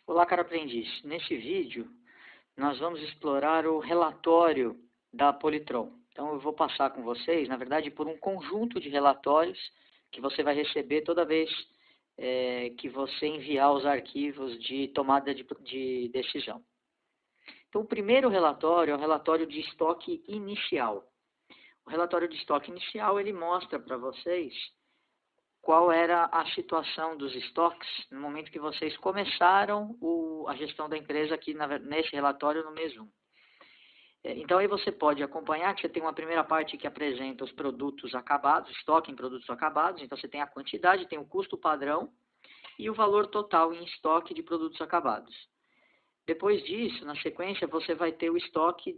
Olá, caro aprendiz. Neste vídeo, nós vamos explorar o relatório da Polytron. Então, eu vou passar com vocês, na verdade, por um conjunto de relatórios que você vai receber toda vez que você enviar os arquivos de tomada de decisão. Então, o primeiro relatório é o relatório de estoque inicial. O relatório de estoque inicial, ele mostra para vocês qual era a situação dos estoques no momento que vocês começaram a gestão da empresa aqui nesse relatório no mês 1. Então, aí você pode acompanhar que você tem uma primeira parte que apresenta os produtos acabados, estoque em produtos acabados. Então, você tem a quantidade, tem o custo padrão e o valor total em estoque de produtos acabados. Depois disso, na sequência, você vai ter o estoque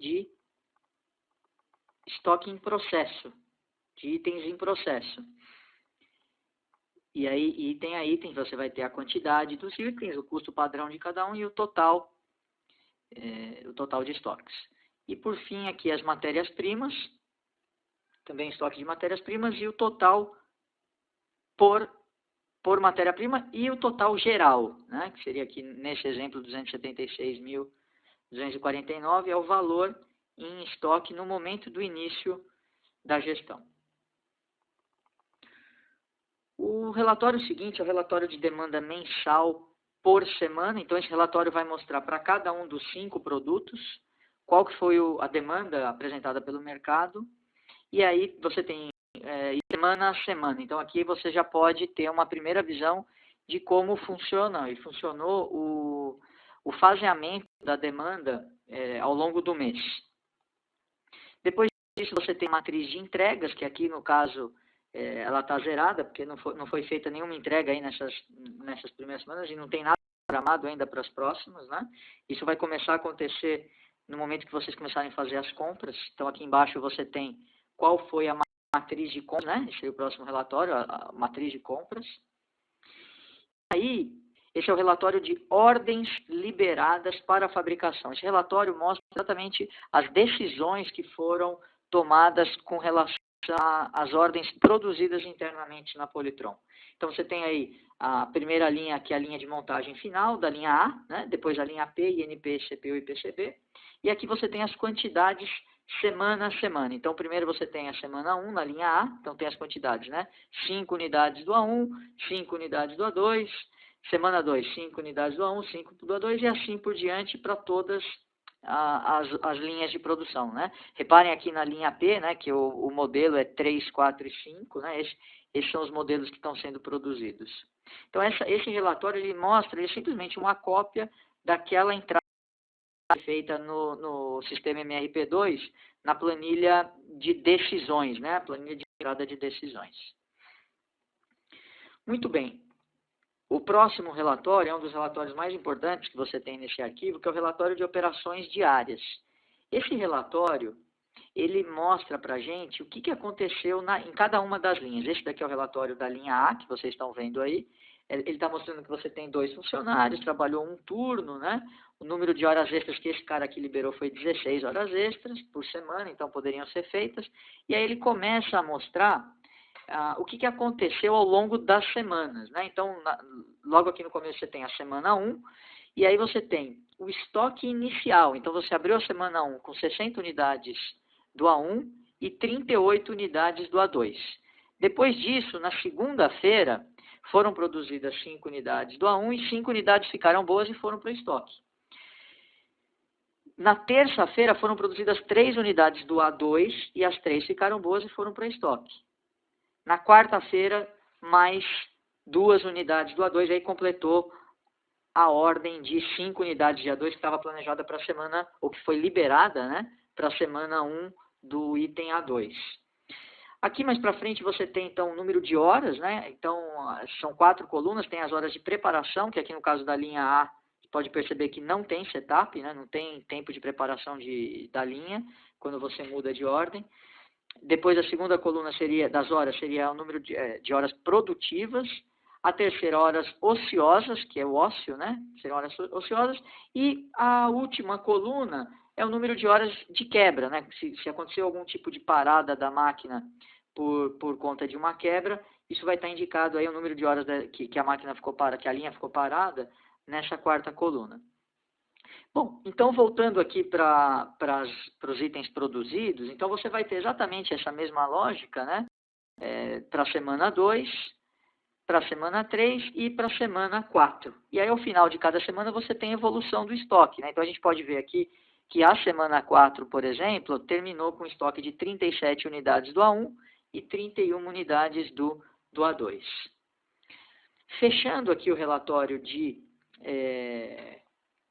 em processo, de itens em processo. E aí, item a item, você vai ter a quantidade dos itens, o custo padrão de cada um e o total de estoques. E por fim, aqui as matérias-primas, também estoque de matérias-primas e o total por matéria-prima e o total geral, né, que seria aqui nesse exemplo 276.249, é o valor em estoque no momento do início da gestão. O relatório seguinte é o relatório de demanda mensal por semana. Então, esse relatório vai mostrar para cada um dos 5 produtos qual que foi a demanda apresentada pelo mercado. E aí você tem semana a semana. Então, aqui você já pode ter uma primeira visão de como funciona e funcionou o faseamento da demanda ao longo do mês. Depois disso, você tem a matriz de entregas, que aqui no caso ela está zerada, porque não foi feita nenhuma entrega aí nessas primeiras semanas e não tem nada programado ainda para as próximas, né? Isso vai começar a acontecer no momento que vocês começarem a fazer as compras. Então, aqui embaixo você tem qual foi a matriz de compras, né? Esse é o próximo relatório, a matriz de compras. Aí, esse é o relatório de ordens liberadas para a fabricação. Esse relatório mostra exatamente as decisões que foram tomadas com relação às ordens produzidas internamente na Polytron. Então, você tem aí a primeira linha, que é a linha de montagem final, da linha A, né? Depois a linha P, INP, CPU e PCB. E aqui você tem as quantidades semana a semana. Então, primeiro você tem a semana 1 na linha A, então tem as quantidades, né? 5 unidades do A1, 5 unidades do A2, semana 2, 5 unidades do A1, 5 do A2 e assim por diante para todas as linhas de produção, né? Reparem aqui na linha P, né, que o modelo é 3, 4 e 5, né? Esses são os modelos que estão sendo produzidos. Então, esse relatório ele mostra simplesmente uma cópia daquela entrada feita no sistema MRP2, na planilha de decisões, né? A planilha de entrada de decisões. Muito bem. O próximo relatório é um dos relatórios mais importantes que você tem nesse arquivo, que é o relatório de operações diárias. Esse relatório, ele mostra para a gente o que aconteceu em cada uma das linhas. Esse daqui é o relatório da linha A, que vocês estão vendo aí. Ele está mostrando que você tem 2 funcionários, trabalhou um turno, né? O número de horas extras que esse cara aqui liberou foi 16 horas extras por semana, então poderiam ser feitas. E aí ele começa a mostrar o que aconteceu ao longo das semanas, né? Então, logo aqui no começo você tem a semana 1, e aí você tem o estoque inicial. Então, você abriu a semana 1 com 60 unidades do A1 e 38 unidades do A2. Depois disso, na segunda-feira, foram produzidas 5 unidades do A1 e 5 unidades ficaram boas e foram para o estoque. Na terça-feira, foram produzidas 3 unidades do A2 e as 3 ficaram boas e foram para o estoque. Na quarta-feira, mais 2 unidades do A2, aí completou a ordem de 5 unidades de A2 que estava planejada para a semana, ou que foi liberada, né, para a semana 1 do item A2. Aqui mais para frente você tem, então, o número de horas, né? Então, são 4 colunas, tem as horas de preparação, que aqui no caso da linha A, você pode perceber que não tem setup, né? Não tem tempo de preparação da linha, quando você muda de ordem. Depois, a segunda coluna das horas seria o número de horas produtivas. A terceira, horas ociosas, que é o ócio, né? Seriam horas ociosas. E a última coluna é o número de horas de quebra, né? Se aconteceu algum tipo de parada da máquina por conta de uma quebra, isso vai estar indicado aí o número de horas que a máquina ficou parada, que a linha ficou parada, nessa quarta coluna. Bom, então voltando aqui para os itens produzidos, então você vai ter exatamente essa mesma lógica, né? Para a semana 2, para a semana 3 e para a semana 4. E aí, ao final de cada semana, você tem evolução do estoque, né? Então, a gente pode ver aqui que a semana 4, por exemplo, terminou com estoque de 37 unidades do A1 e 31 unidades do A2. Fechando aqui o relatório de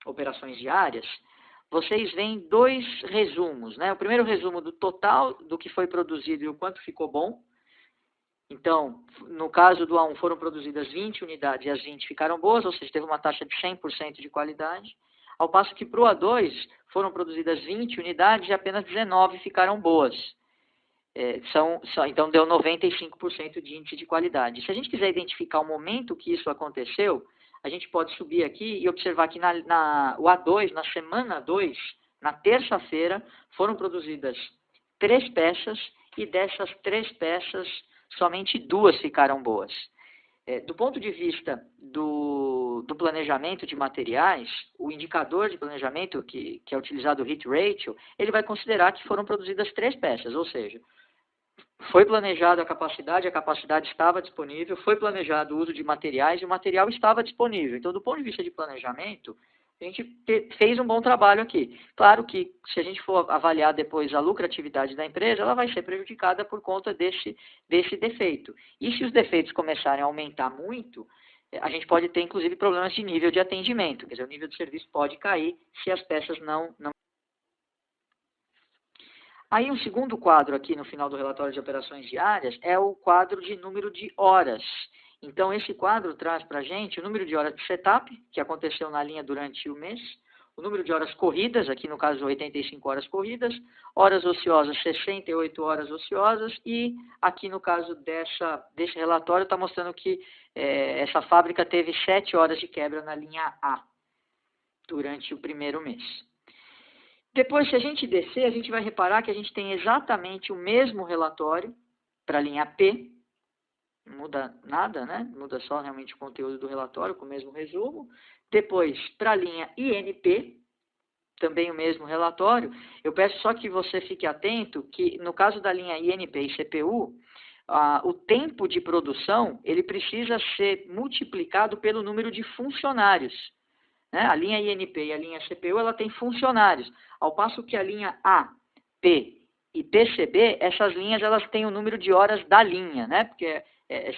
operações diárias, vocês veem dois resumos, né? O primeiro resumo do total do que foi produzido e o quanto ficou bom. Então, no caso do A1, foram produzidas 20 unidades e as 20 ficaram boas, ou seja, teve uma taxa de 100% de qualidade. Ao passo que para o A2, foram produzidas 20 unidades e apenas 19 ficaram boas. Então, deu 95% de índice de qualidade. Se a gente quiser identificar o momento que isso aconteceu, a gente pode subir aqui e observar que o A2, na semana 2, na terça-feira, foram produzidas 3 peças e dessas 3 peças, somente 2 ficaram boas. Do ponto de vista do planejamento de materiais, o indicador de planejamento que é utilizado, o hit ratio, ele vai considerar que foram produzidas 3 peças, ou seja, foi planejado a capacidade estava disponível, foi planejado o uso de materiais e o material estava disponível. Então, do ponto de vista de planejamento, a gente fez um bom trabalho aqui. Claro que, se a gente for avaliar depois a lucratividade da empresa, ela vai ser prejudicada por conta desse defeito. E se os defeitos começarem a aumentar muito, a gente pode ter, inclusive, problemas de nível de atendimento. Quer dizer, o nível de serviço pode cair se as peças não... Aí, um segundo quadro aqui no final do relatório de operações diárias é o quadro de número de horas. Então, esse quadro traz para a gente o número de horas de setup, que aconteceu na linha durante o mês, o número de horas corridas, aqui no caso 85 horas corridas, horas ociosas, 68 horas ociosas, e aqui no caso desse relatório está mostrando que essa fábrica teve 7 horas de quebra na linha A durante o primeiro mês. Depois, se a gente descer, a gente vai reparar que a gente tem exatamente o mesmo relatório para a linha P. Não muda nada, né? Muda só realmente o conteúdo do relatório, com o mesmo resumo. Depois, para a linha INP, também o mesmo relatório. Eu peço só que você fique atento que, no caso da linha INP e CPU, o tempo de produção ele precisa ser multiplicado pelo número de funcionários. A linha INP e a linha CPU, ela tem funcionários, ao passo que a linha A, P e PCB, essas linhas elas têm o número de horas da linha, né? Porque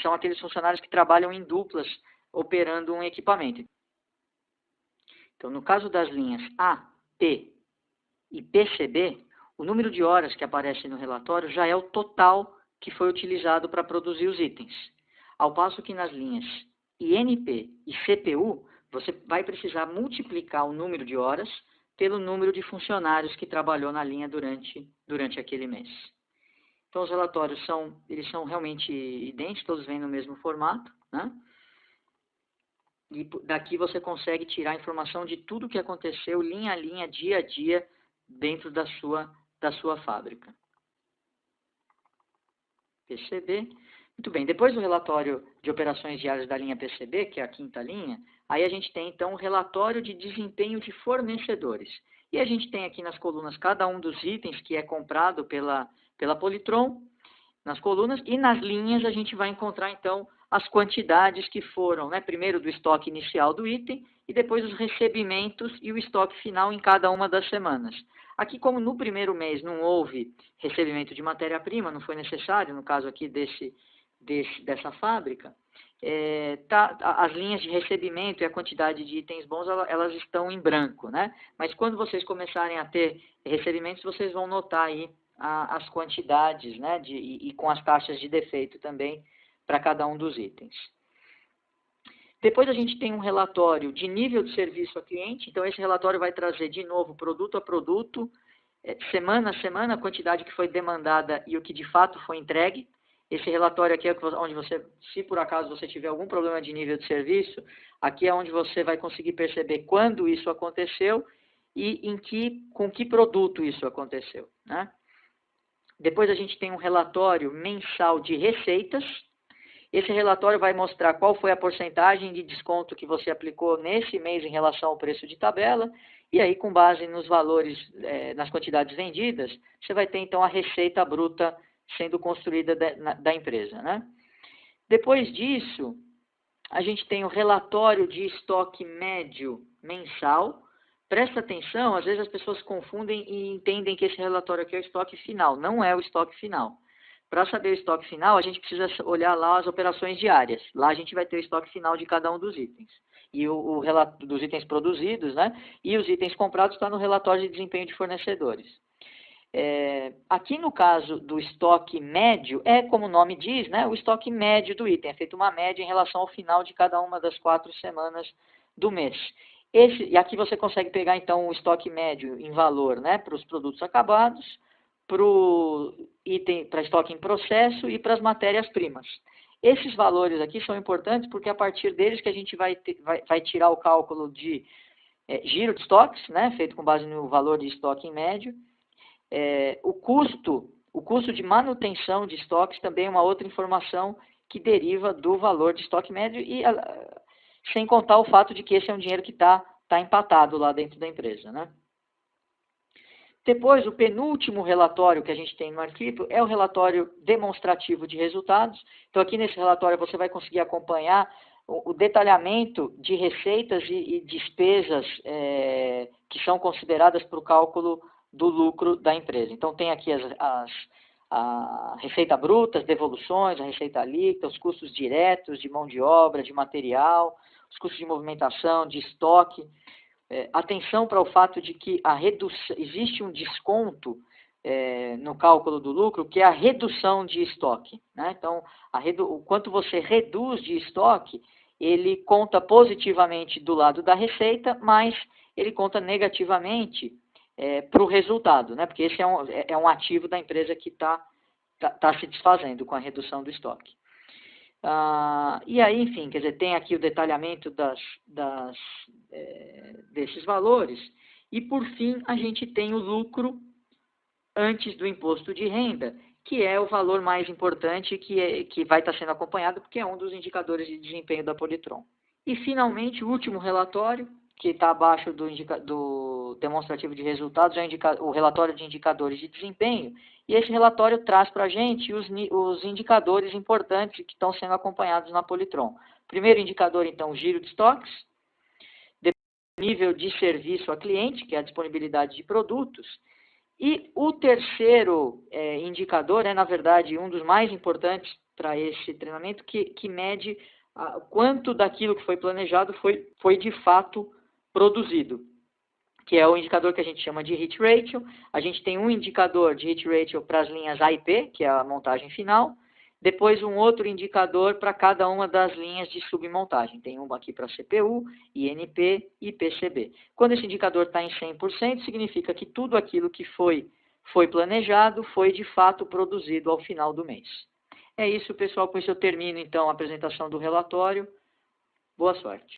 são aqueles funcionários que trabalham em duplas, operando um equipamento. Então, no caso das linhas A, P e PCB, o número de horas que aparece no relatório já é o total que foi utilizado para produzir os itens. Ao passo que nas linhas INP e CPU, você vai precisar multiplicar o número de horas pelo número de funcionários que trabalhou na linha durante aquele mês. Então, os relatórios eles são realmente idênticos, todos vêm no mesmo formato, né? E daqui você consegue tirar a informação de tudo o que aconteceu, linha a linha, dia a dia, dentro da sua fábrica. PCB. Muito bem, depois do relatório de operações diárias da linha PCB, que é a quinta linha, aí a gente tem, então, o relatório de desempenho de fornecedores. E a gente tem aqui nas colunas cada um dos itens que é comprado pela Polytron, nas colunas, e nas linhas a gente vai encontrar, então, as quantidades que foram, né, primeiro do estoque inicial do item, e depois os recebimentos e o estoque final em cada uma das semanas. Aqui, como no primeiro mês não houve recebimento de matéria-prima, não foi necessário, no caso aqui dessa fábrica, as linhas de recebimento e a quantidade de itens bons, elas estão em branco, né? Mas quando vocês começarem a ter recebimentos, vocês vão notar aí as quantidades, né? E com as taxas de defeito também para cada um dos itens. Depois a gente tem um relatório de nível de serviço a cliente. Então, esse relatório vai trazer, de novo, produto a produto, semana a semana, a quantidade que foi demandada e o que de fato foi entregue. Esse relatório aqui é onde você, se por acaso você tiver algum problema de nível de serviço, aqui é onde você vai conseguir perceber quando isso aconteceu e com que produto isso aconteceu, né? Depois a gente tem um relatório mensal de receitas. Esse relatório vai mostrar qual foi a porcentagem de desconto que você aplicou nesse mês em relação ao preço de tabela, e aí, com base nos valores, nas quantidades vendidas, você vai ter, então, a receita bruta sendo construída da empresa, né? Depois disso, a gente tem o relatório de estoque médio mensal. Presta atenção, às vezes as pessoas confundem e entendem que esse relatório aqui é o estoque final. Não é o estoque final. Para saber o estoque final, a gente precisa olhar lá as operações diárias. Lá a gente vai ter o estoque final de cada um dos itens. E o relato dos itens produzidos, né? E os itens comprados está no relatório de desempenho de fornecedores. Aqui no caso do estoque médio, como o nome diz, né, o estoque médio do item. É feita uma média em relação ao final de cada uma das 4 semanas do mês. E aqui você consegue pegar, então, o estoque médio em valor, né, para os produtos acabados, para estoque em processo e para as matérias-primas. Esses valores aqui são importantes porque é a partir deles que a gente vai tirar o cálculo de giro de estoques, né, feito com base no valor de estoque em médio. O custo de manutenção de estoques também é uma outra informação que deriva do valor de estoque médio, e sem contar o fato de que esse é um dinheiro que está empatado lá dentro da empresa, né? Depois, o penúltimo relatório que a gente tem no arquivo é o relatório demonstrativo de resultados. Então, aqui nesse relatório você vai conseguir acompanhar o detalhamento de receitas e despesas que são consideradas para o cálculo do lucro da empresa. Então, tem aqui a receita bruta, as devoluções, a receita líquida, os custos diretos de mão de obra, de material, os custos de movimentação, de estoque. Atenção para o fato de que existe um desconto no cálculo do lucro, que é a redução de estoque, né? Então, o quanto você reduz de estoque, ele conta positivamente do lado da receita, mas ele conta negativamente para o resultado, né? Porque esse é um ativo da empresa que está se desfazendo com a redução do estoque. E aí, enfim, quer dizer, tem aqui o detalhamento desses valores. E, por fim, a gente tem o lucro antes do imposto de renda, que é o valor mais importante que vai estar sendo acompanhado, porque é um dos indicadores de desempenho da Politron. E, finalmente, o último relatório, que está abaixo do demonstrativo de resultados, é o relatório de indicadores de desempenho. E esse relatório traz para a gente os indicadores importantes que estão sendo acompanhados na Politron. Primeiro indicador, então, o giro de estoques. Depois, nível de serviço a cliente, que é a disponibilidade de produtos. E o terceiro indicador na verdade, um dos mais importantes para esse treinamento, que mede quanto daquilo que foi planejado foi de fato produzido, que é o indicador que a gente chama de hit ratio. A gente tem um indicador de hit ratio para as linhas A e P, que é a montagem final, depois um outro indicador para cada uma das linhas de submontagem. Tem uma aqui para CPU, INP e PCB. Quando esse indicador está em 100%, significa que tudo aquilo que foi planejado foi de fato produzido ao final do mês. É isso, pessoal. Com isso eu termino, então, a apresentação do relatório. Boa sorte.